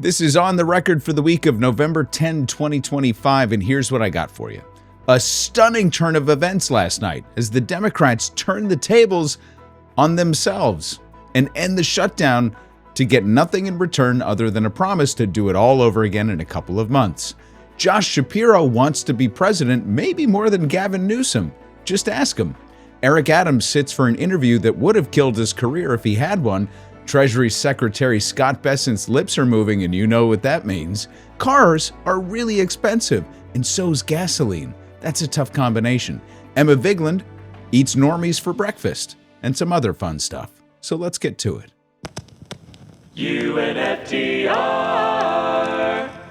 This is On the Record for the week of November 10, 2025, and here's what I got for you. A stunning turn of events last night as the Democrats turned the tables on themselves and end the shutdown to get nothing in return other than a promise to do it all over again in a couple of months. Josh Shapiro wants to be president, maybe more than Gavin Newsom. Just ask him. Eric Adams sits for an interview that would have killed his career if he had one. Treasury Secretary Scott Bessent's lips are moving, and you know what that means. Cars are really expensive, and so's gasoline. That's a tough combination. Emma Vigeland eats normies for breakfast, and some other fun stuff. So let's get to it. UNFTR.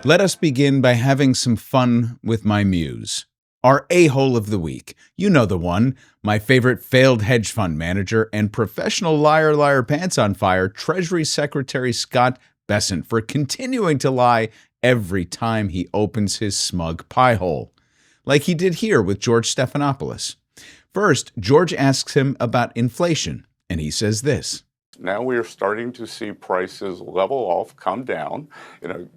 Let us begin by having some fun with my muse. Our a-hole of the week. You know the one. My favorite failed hedge fund manager and professional liar pants on fire, Treasury Secretary Scott Bessent, for continuing to lie every time he opens his smug pie hole. Like he did here with George Stephanopoulos. First, George asks him about inflation, and he says this. Now we are starting to see prices level off, come down.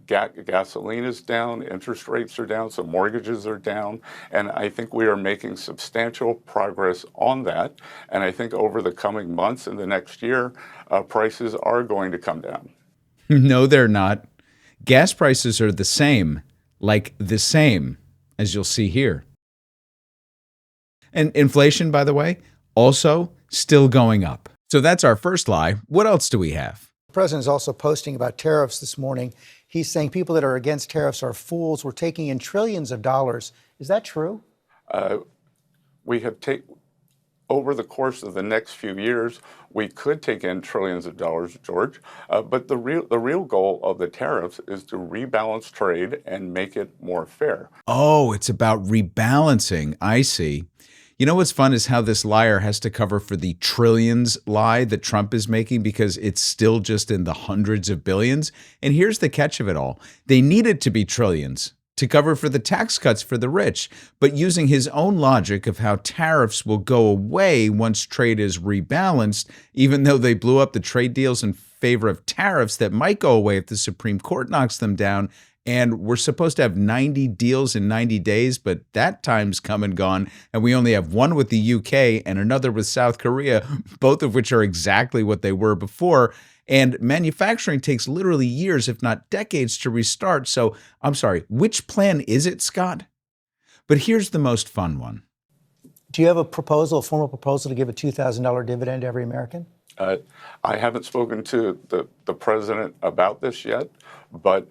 Gasoline is down, interest rates are down, so mortgages are down, and I think we are making substantial progress on that. And I think over the coming months and the next year, prices are going to come down. No, they're not. Gas prices are the same, as you'll see here. And inflation, by the way, also still going up. So that's our first lie. What else do we have? The president is also posting about tariffs this morning. He's saying people that are against tariffs are fools. We're taking in trillions of dollars. Is that true? We have over the course of the next few years, we could take in trillions of dollars, George. But the real goal of the tariffs is to rebalance trade and make it more fair. Oh, it's about rebalancing. I see. You know what's fun is how this liar has to cover for the trillions lie that Trump is making because it's still just in the hundreds of billions. And here's the catch of it all. They need it to be trillions to cover for the tax cuts for the rich, but using his own logic of how tariffs will go away once trade is rebalanced, even though they blew up the trade deals in favor of tariffs that might go away if the Supreme Court knocks them down. And we're supposed to have 90 deals in 90 days, but that time's come and gone, and we only have one with the UK and another with South Korea, both of which are exactly what they were before. And manufacturing takes literally years, if not decades, to restart. So I'm sorry, which plan is it, Scott? But here's the most fun one. Do you have a formal proposal to give a $2,000 dividend to every American? I haven't spoken to the president about this yet, but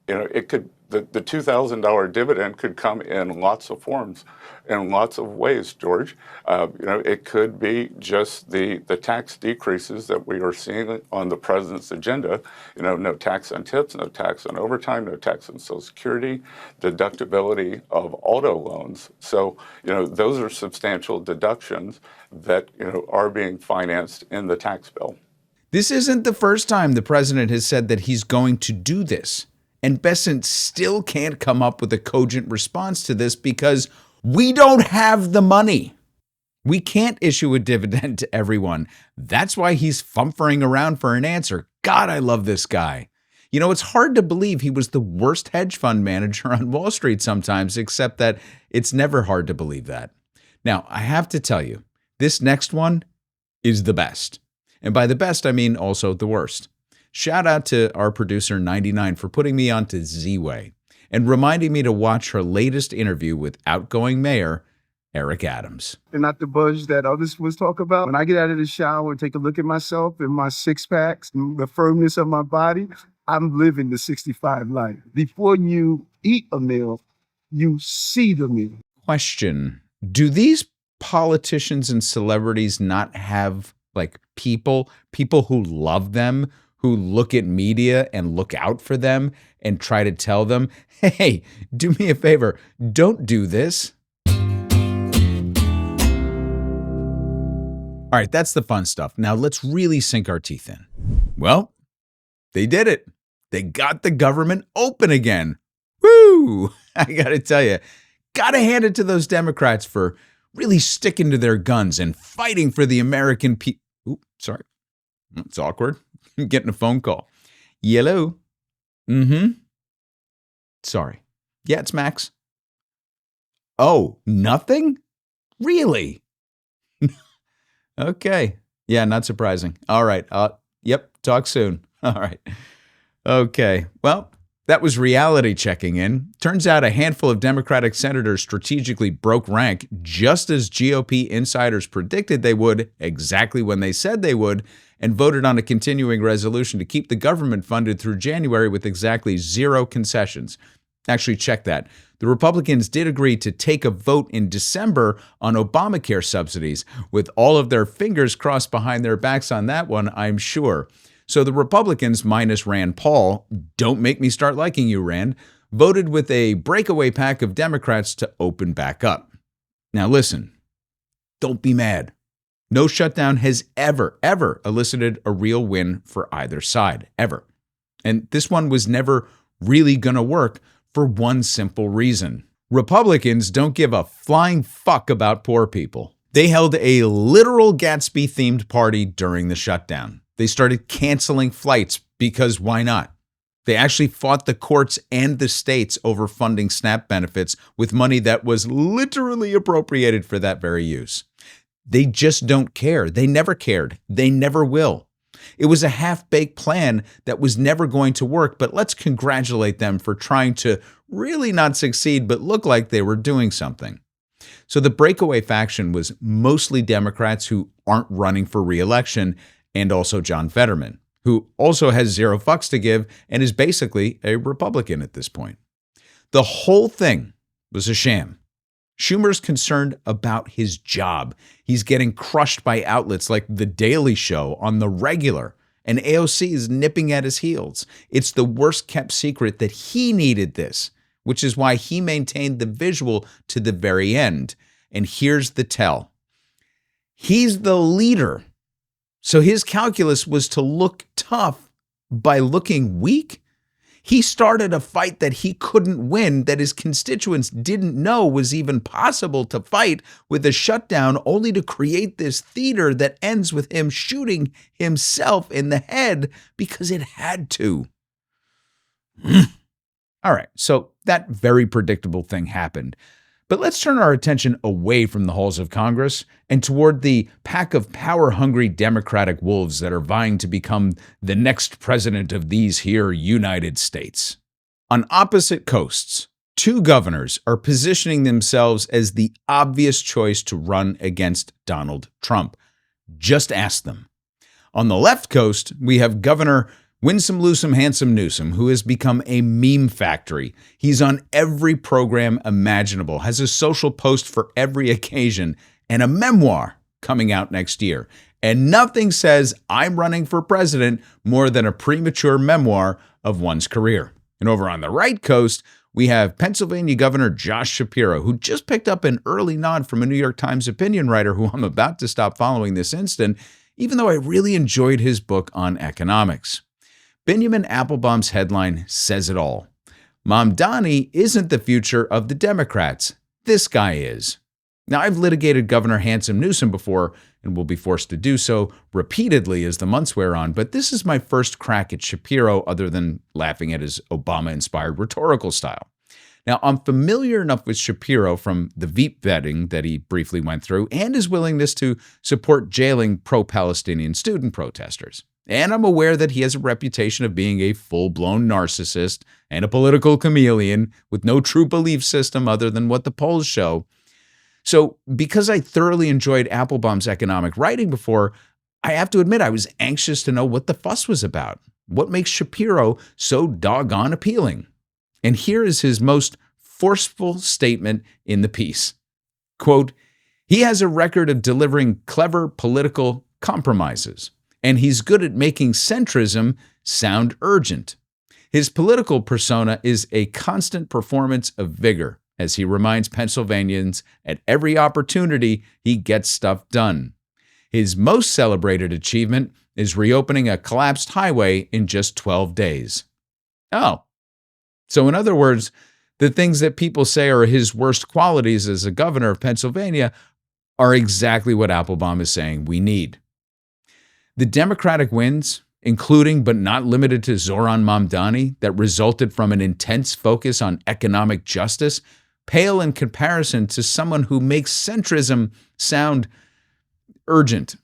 it could the $2,000 dividend could come in lots of forms, in lots of ways, George. It could be just the tax decreases that we are seeing on the president's agenda. No tax on tips, no tax on overtime, no tax on Social Security, deductibility of auto loans. So, those are substantial deductions that, are being financed in the tax bill. This isn't the first time the president has said that he's going to do this. And Bessent still can't come up with a cogent response to this because we don't have the money. We can't issue a dividend to everyone. That's why he's fumfering around for an answer. God, I love this guy. It's hard to believe he was the worst hedge fund manager on Wall Street sometimes, except that it's never hard to believe that. Now, I have to tell you, this next one is the best. And by the best, I mean also the worst. Shout out to our producer 99 for putting me onto Ziwe and reminding me to watch her latest interview with outgoing mayor Eric Adams. And not the buzz that others was talking about. When I get out of the shower and take a look at myself and my six packs and the firmness of my body, I'm living the 65 life. Before you eat a meal, you see the meal. Question. Do these politicians and celebrities not have people who love them, who look at media and look out for them and try to tell them, hey, do me a favor, don't do this? All right, that's the fun stuff. Now let's really sink our teeth in. Well, they did it. They got the government open again. Woo! I gotta tell you, gotta hand it to those Democrats for really sticking to their guns and fighting for the American people. Ooh, sorry. It's awkward. I'm getting a phone call. Yellow. Mm-hmm. Sorry. Yeah, it's Max. Oh, nothing? Really? Okay. Yeah, not surprising. All right. Yep. Talk soon. All right. Okay. Well, that was reality checking in. Turns out a handful of Democratic senators strategically broke rank just as GOP insiders predicted they would, exactly when they said they would, and voted on a continuing resolution to keep the government funded through January with exactly 0 concessions. Actually, check that. The Republicans did agree to take a vote in December on Obamacare subsidies, with all of their fingers crossed behind their backs on that one, I'm sure. So the Republicans, minus Rand Paul, don't make me start liking you, Rand, voted with a breakaway pack of Democrats to open back up. Now listen, don't be mad. No shutdown has ever elicited a real win for either side, ever. And this one was never really going to work for one simple reason. Republicans don't give a flying fuck about poor people. They held a literal Gatsby-themed party during the shutdown. They started canceling flights because why not? They actually fought the courts and the states over funding SNAP benefits with money that was literally appropriated for that very use. They just don't care. They never cared. They never will. It was a half-baked plan that was never going to work, but let's congratulate them for trying to really not succeed, but look like they were doing something. So the breakaway faction was mostly Democrats who aren't running for re-election, and also John Fetterman, who also has 0 fucks to give and is basically a Republican at this point. The whole thing was a sham. Schumer's concerned about his job. He's getting crushed by outlets like The Daily Show on the regular, and AOC is nipping at his heels. It's the worst kept secret that he needed this, which is why he maintained the visual to the very end. And here's the tell. He's the leader. So his calculus was to look tough by looking weak. He started a fight that he couldn't win, that his constituents didn't know was even possible to fight, with a shutdown, only to create this theater that ends with him shooting himself in the head because it had to. All right, so that very predictable thing happened. But let's turn our attention away from the halls of Congress and toward the pack of power-hungry Democratic wolves that are vying to become the next president of these here United States. On opposite coasts, 2 governors are positioning themselves as the obvious choice to run against Donald Trump. Just ask them. On the left coast, we have Governor Winsome Loosum Handsome Newsom, who has become a meme factory. He's on every program imaginable, has a social post for every occasion, and a memoir coming out next year. And nothing says I'm running for president more than a premature memoir of one's career. And over on the right coast, we have Pennsylvania Governor Josh Shapiro, who just picked up an early nod from a New York Times opinion writer who I'm about to stop following this instant, even though I really enjoyed his book on economics. Benjamin Applebaum's headline says it all. Mamdani isn't the future of the Democrats. This guy is. Now, I've litigated Governor Handsome Newsom before and will be forced to do so repeatedly as the months wear on, but this is my first crack at Shapiro other than laughing at his Obama-inspired rhetorical style. Now, I'm familiar enough with Shapiro from the Veep vetting that he briefly went through and his willingness to support jailing pro-Palestinian student protesters. And I'm aware that he has a reputation of being a full-blown narcissist and a political chameleon with no true belief system other than what the polls show. So because I thoroughly enjoyed Applebaum's economic writing before, I have to admit I was anxious to know what the fuss was about. What makes Shapiro so doggone appealing? And here is his most forceful statement in the piece. Quote, he has a record of delivering clever political compromises, and he's good at making centrism sound urgent. His political persona is a constant performance of vigor, as he reminds Pennsylvanians at every opportunity he gets stuff done. His most celebrated achievement is reopening a collapsed highway in just 12 days. Oh, so in other words, the things that people say are his worst qualities as a governor of Pennsylvania are exactly what Applebaum is saying we need. The Democratic wins including but not limited to Zoran Mamdani, that resulted from an intense focus on economic justice, pale in comparison to someone who makes centrism sound urgent.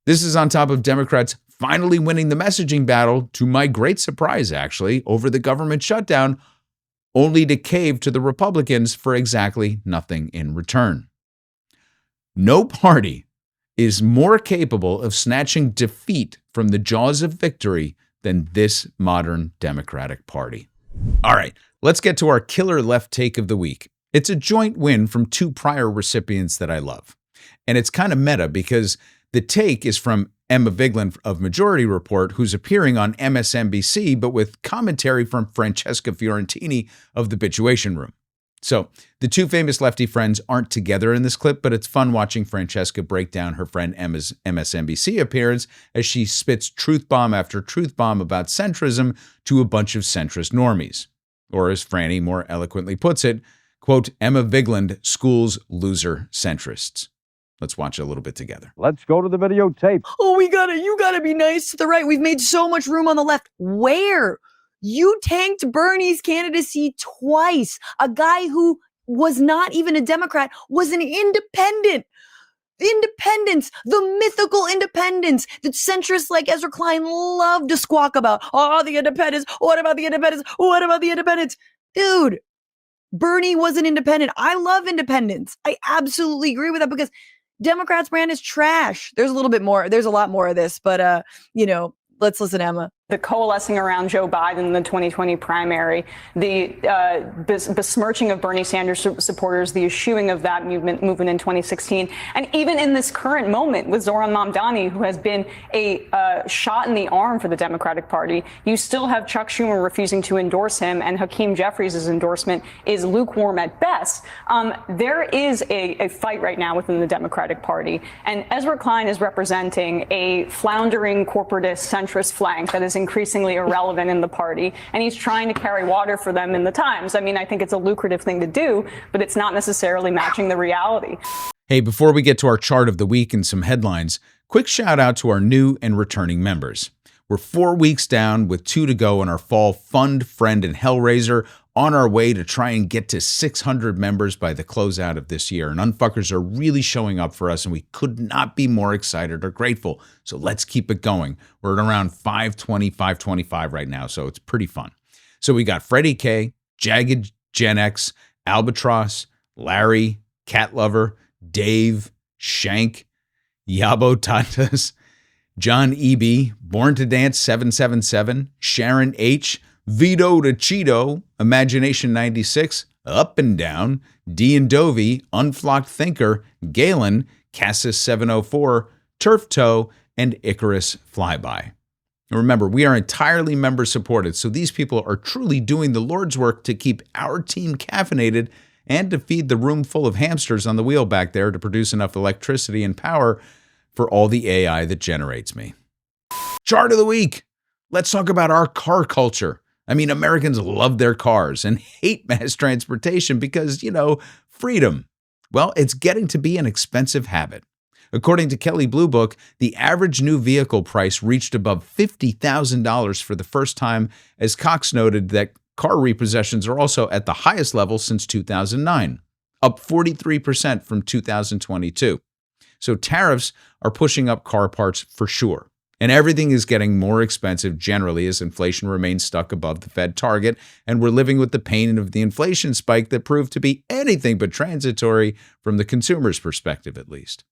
This is on top of Democrats finally winning the messaging battle, to my great surprise, actually, over the government shutdown, only to cave to the Republicans for exactly nothing in return. No party is more capable of snatching defeat from the jaws of victory than this modern Democratic Party. All right, let's get to our killer left take of the week. It's a joint win from two prior recipients that I love. And it's kind of meta because the take is from Emma Vigeland of Majority Report, who's appearing on MSNBC, but with commentary from Francesca Fiorentini of The Bituation Room. So the two famous lefty friends aren't together in this clip, but it's fun watching Francesca break down her friend Emma's MSNBC appearance as she spits truth bomb after truth bomb about centrism to a bunch of centrist normies. Or as Franny more eloquently puts it, quote, Emma Vigeland schools loser centrists. Let's watch a little bit together. Let's go to the videotape. Oh, you gotta be nice to the right. We've made so much room on the left. Where? You tanked Bernie's candidacy twice. A guy who was not even a Democrat was an independent. Independence, the mythical independence that centrists like Ezra Klein love to squawk about. Oh, the independents. What about the independents? What about the independents? Dude, Bernie was an independent. I love independence. I absolutely agree with that because Democrats' brand is trash. There's a little bit more. There's a lot more of this, but, let's listen, Emma. The coalescing around Joe Biden in the 2020 primary, the besmirching of Bernie Sanders supporters, the eschewing of that movement in 2016, and even in this current moment with Zoran Mamdani, who has been a shot in the arm for the Democratic Party, you still have Chuck Schumer refusing to endorse him, and Hakeem Jeffries' endorsement is lukewarm at best. There is a fight right now within the Democratic Party, and Ezra Klein is representing a floundering corporatist centrist flank that is increasingly irrelevant in the party, and he's trying to carry water for them in the Times. I mean, I think it's a lucrative thing to do, but it's not necessarily matching the reality. Hey, before we get to our chart of the week and some headlines, quick shout out to our new and returning members. We're 4 weeks down with 2 to go in our fall Fund, Friend, and Hellraiser, on our way to try and get to 600 members by the closeout of this year. And Unfuckers are really showing up for us, and we could not be more excited or grateful. So let's keep it going. We're at around 520, 525 right now, so it's pretty fun. So we got Freddie K, Jagged Gen X, Albatross, Larry, Cat Lover, Dave, Shank, Yabo Tatas, John E.B., Born to Dance 777, Sharon H., Vito to Cheeto, Imagination 96, Up and Down, D and Dovey, Unflocked Thinker, Galen, Cassis 704, Turf Toe, and Icarus Flyby. Remember, we are entirely member supported, so these people are truly doing the Lord's work to keep our team caffeinated and to feed the room full of hamsters on the wheel back there to produce enough electricity and power for all the AI that generates me. Chart of the week. Let's talk about our car culture. I mean, Americans love their cars and hate mass transportation because, freedom. Well, it's getting to be an expensive habit. According to Kelley Blue Book, the average new vehicle price reached above $50,000 for the first time, as Cox noted that car repossessions are also at the highest level since 2009, up 43% from 2022. So tariffs are pushing up car parts for sure. And everything is getting more expensive generally as inflation remains stuck above the Fed target, and we're living with the pain of the inflation spike that proved to be anything but transitory from the consumer's perspective, at least.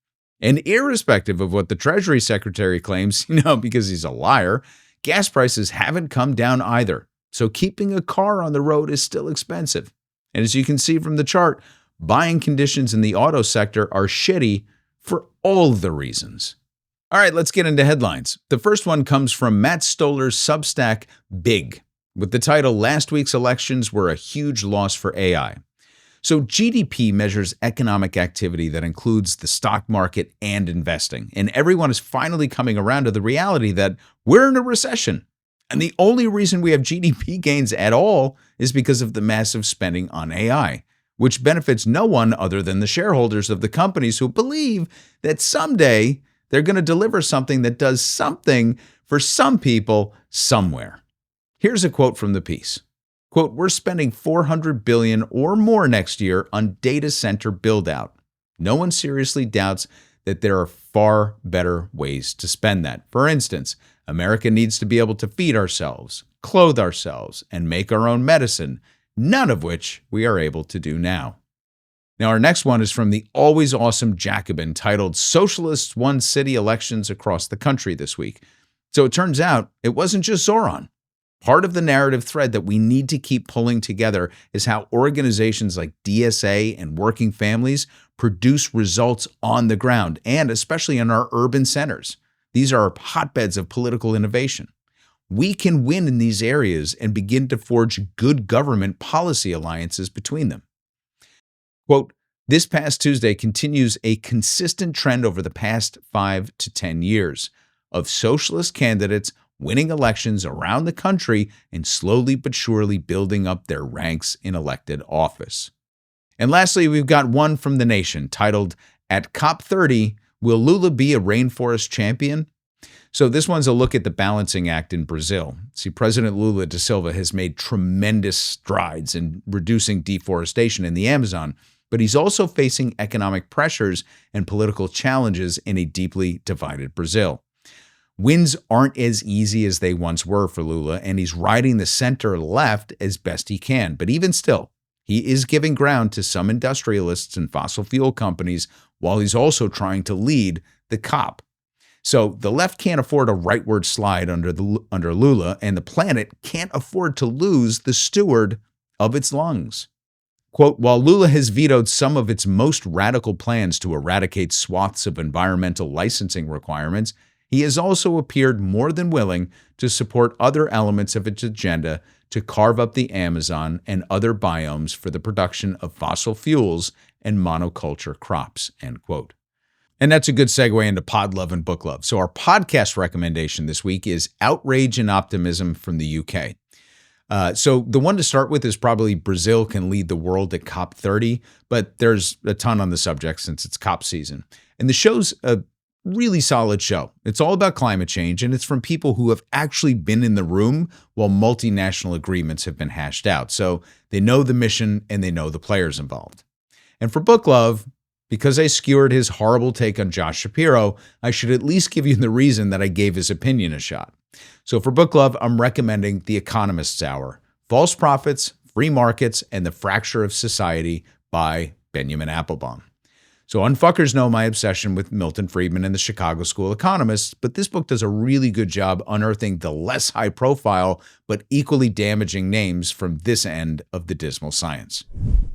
And irrespective of what the Treasury Secretary claims, because he's a liar, gas prices haven't come down either. So keeping a car on the road is still expensive. And as you can see from the chart, buying conditions in the auto sector are shitty for all the reasons. All right, let's get into headlines. The first one comes from Matt Stoller's Substack Big, with the title, Last Week's Elections Were a Huge Loss for AI. So GDP measures economic activity that includes the stock market and investing. And everyone is finally coming around to the reality that we're in a recession. And the only reason we have GDP gains at all is because of the massive spending on AI, which benefits no one other than the shareholders of the companies who believe that someday They're going to deliver something that does something for some people somewhere. Here's a quote from the piece. Quote, "We're spending $400 billion or more next year on data center build-out. No one seriously doubts that there are far better ways to spend that. For instance, America needs to be able to feed ourselves, clothe ourselves, and make our own medicine, none of which we are able to do now." Now, our next one is from the always awesome Jacobin, titled "Socialists Won City Elections Across the Country This Week." So it turns out it wasn't just Zoran. Part of the narrative thread that we need to keep pulling together is how organizations like DSA and Working Families produce results on the ground, and especially in our urban centers. These are hotbeds of political innovation. We can win in these areas and begin to forge good government policy alliances between them. Quote, "This past Tuesday continues a consistent trend over the past 5 to 10 years of socialist candidates winning elections around the country and slowly but surely building up their ranks in elected office." And lastly, we've got one from The Nation titled, "At COP30, Will Lula Be a Rainforest Champion?" So this one's a look at the balancing act in Brazil. See, President Lula da Silva has made tremendous strides in reducing deforestation in the Amazon, but he's also facing economic pressures and political challenges in a deeply divided Brazil. Wins aren't as easy as they once were for Lula, and he's riding the center left as best he can. But even still, he is giving ground to some industrialists and fossil fuel companies while he's also trying to lead the COP. So the left can't afford a rightward slide under Lula, and the planet can't afford to lose the steward of its lungs. Quote, "While Lula has vetoed some of its most radical plans to eradicate swaths of environmental licensing requirements, he has also appeared more than willing to support other elements of its agenda to carve up the Amazon and other biomes for the production of fossil fuels and monoculture crops," end quote. And that's a good segue into pod love and book love. So our podcast recommendation this week is Outrage and Optimism from the UK. So the one to start with is probably Brazil Can Lead the World at COP30, but there's a ton on the subject since it's COP season. And the show's a really solid show. It's all about climate change, and it's from people who have actually been in the room while multinational agreements have been hashed out. So they know the mission and they know the players involved. And for book love, because I skewered his horrible take on Josh Shapiro, I should at least give you the reason that I gave his opinion a shot. So for book love, I'm recommending The Economists Hour, False Prophets, Free Markets, and the Fracture of Society by Benjamin Applebaum. So unfuckers know my obsession with Milton Friedman and the Chicago School economists, but this book does a really good job unearthing the less high-profile but equally damaging names from this end of the dismal science.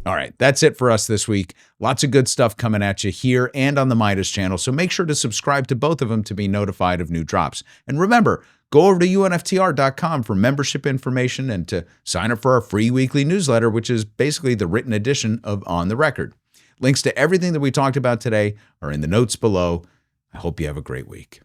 All right, that's it for us this week. Lots of good stuff coming at you here and on the Midas channel, so make sure to subscribe to both of them to be notified of new drops. And remember, go over to UNFTR.com for membership information and to sign up for our free weekly newsletter, which is basically the written edition of On the Record. Links to everything that we talked about today are in the notes below. I hope you have a great week.